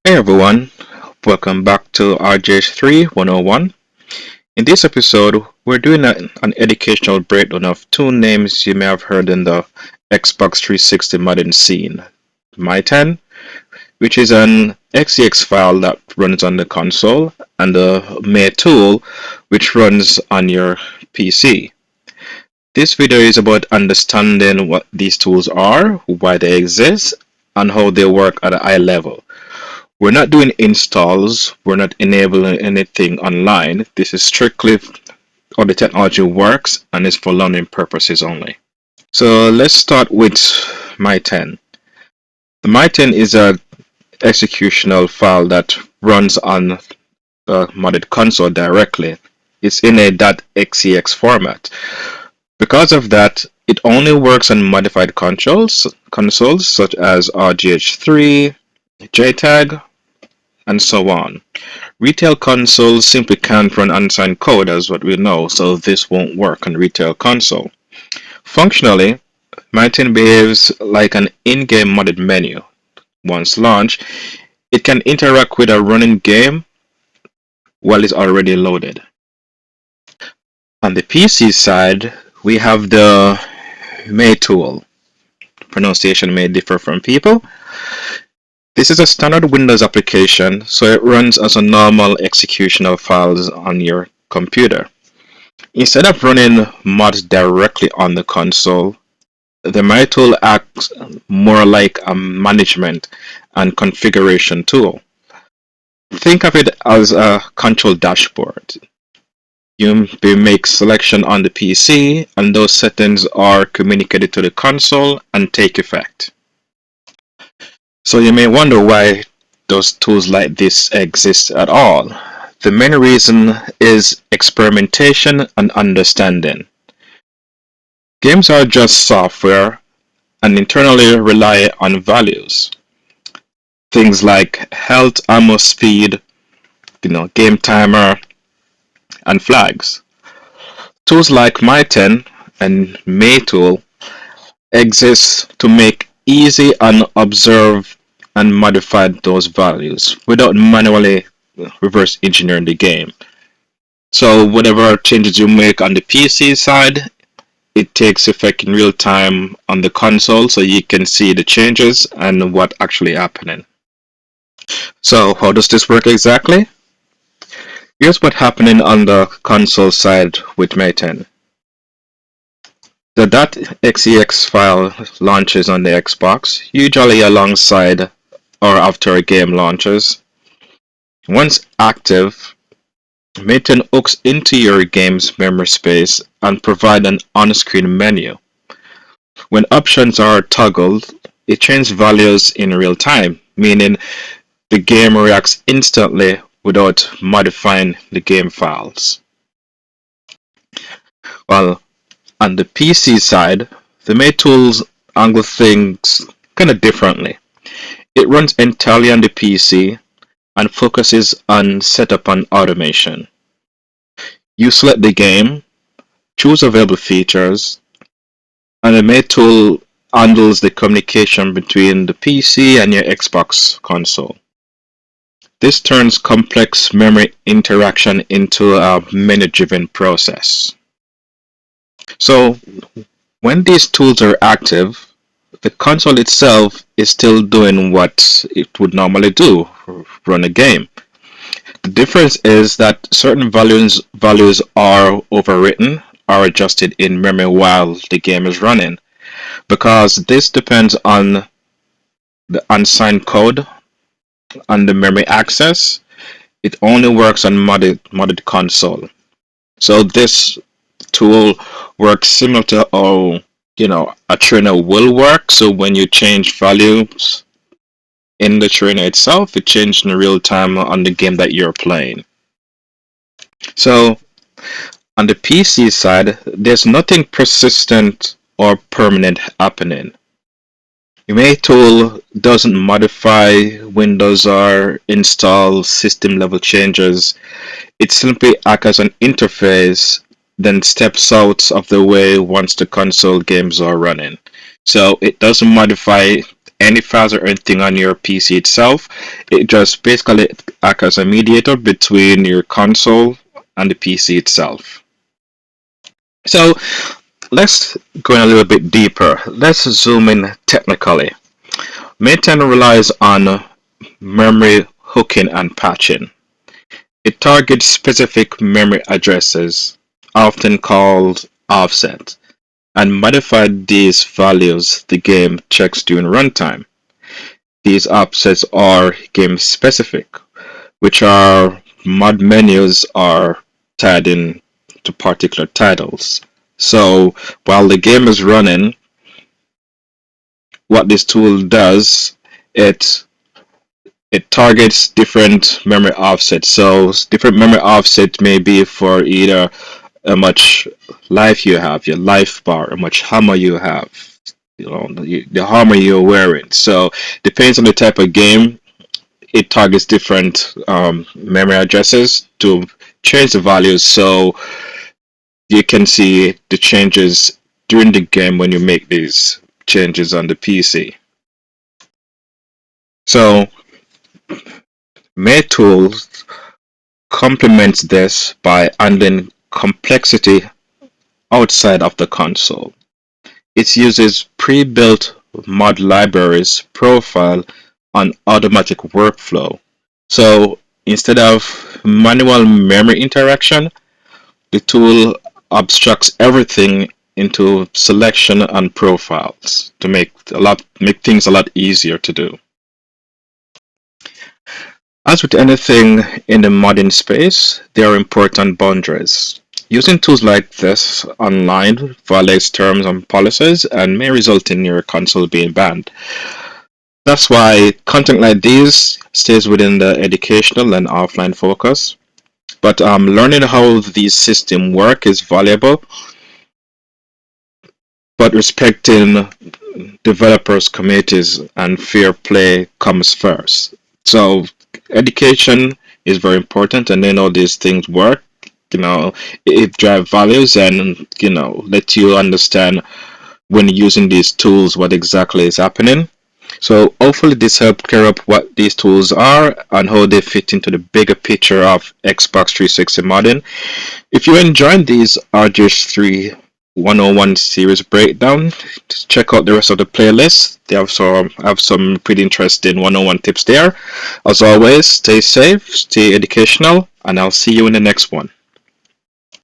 Hey everyone, welcome back to RJ3 101. In this episode, we're doing an educational breakdown of two names you may have heard in the Xbox 360 modding scene. Myten, which is an XEX file that runs on the console, and the MyeTool, which runs on your PC. This video is about understanding what these tools are, why they exist, and how they work at a high level. We're not doing installs, we're not enabling anything online. This is strictly how the technology works and is for learning purposes only. So let's start with Myten. The Myten is a executional file that runs on the modded console directly. It's in a .xex format. Because of that, it only works on modified consoles such as RGH3, JTAG, and so on. Retail consoles simply can't run unsigned code, as what we know, so this won't work on retail console. Functionally, Myten behaves like an in-game modded menu. Once launched, it can interact with a running game while it's already loaded. On the PC side, we have the MyeTool. Pronunciation may differ from people. This is a standard Windows application, so it runs as a normal execution of files on your computer. Instead of running mods directly on the console, the MyeTool acts more like a management and configuration tool. Think of it as a control dashboard. You make selection on the PC, and those settings are communicated to the console and take effect. So you may wonder why those tools like this exist at all. The main reason is experimentation and understanding. Games are just software and internally rely on values. Things like health, ammo, speed, game timer, and flags. Tools like Myten and MyeTool exist to make easy and observe and modify those values without manually reverse engineering the game. So whatever changes you make on the PC side, it takes effect in real time on the console so you can see the changes and what actually happening. So how does this work exactly? Here's what's happening on the console side with Myten. The .xex file launches on the Xbox, usually alongside or after a game launches. Once active, Myten hooks into your game's memory space and provides an on-screen menu. When options are toggled, it changes values in real time, meaning the game reacts instantly without modifying the game files. Well, on the PC side, the MyeTools angle things kind of differently. It runs entirely on the PC and focuses on setup and automation. You select the game, choose available features, and the MyeTool handles the communication between the PC and your Xbox console. This turns complex memory interaction into a menu-driven process. So, when these tools are active, the console itself is still doing what it would normally do, run a game. The difference is that certain values are overwritten or adjusted in memory while the game is running, because this depends on the unsigned code and the memory access. It only works on modded console. So this tool works similar to how a trainer will work. So when you change values in the trainer itself, it changes in real time on the game that you're playing. So on the PC side, there's nothing persistent or permanent happening. MyeTool doesn't modify Windows or install system level changes. It simply acts as an interface, then steps out of the way once the console games are running. So it doesn't modify any files or anything on your PC itself. It just basically acts as a mediator between your console and the PC itself. So let's go in a little bit deeper. Let's zoom in technically. Myten relies on memory hooking and patching. It targets specific memory addresses, often called offset, and modifies these values the game checks during runtime. These offsets are game specific, which are mod menus are tied in to particular titles. So while the game is running, what this tool does, it it targets different memory offsets. So different memory offset may be for either how much life you have, your life bar, how much hammer you have, the armor you're wearing. So depends on the type of game. It targets different memory addresses to change the values, so you can see the changes during the game when you make these changes on the PC. So MyeTool complements this by handling complexity outside of the console. It uses pre-built mod libraries, profile, and automatic workflow. So instead of manual memory interaction, the tool abstracts everything into selection and profiles to make things a lot easier to do. As with anything in the modding space, there are important boundaries. Using tools like this online violates terms and policies and may result in your console being banned. That's why content like these stays within the educational and offline focus. But learning how these systems work is valuable, but respecting developers, committees, and fair play comes first. So education is very important, and then all these things work. It drive values and let you understand when using these tools what exactly is happening. So hopefully this helped clear up what these tools are and how they fit into the bigger picture of Xbox 360 modding. If you enjoyed these RGH3 101 series breakdown, just check out the rest of the playlist. They have some pretty interesting 101 tips there. As always, stay safe, stay educational, and I'll see you in the next one.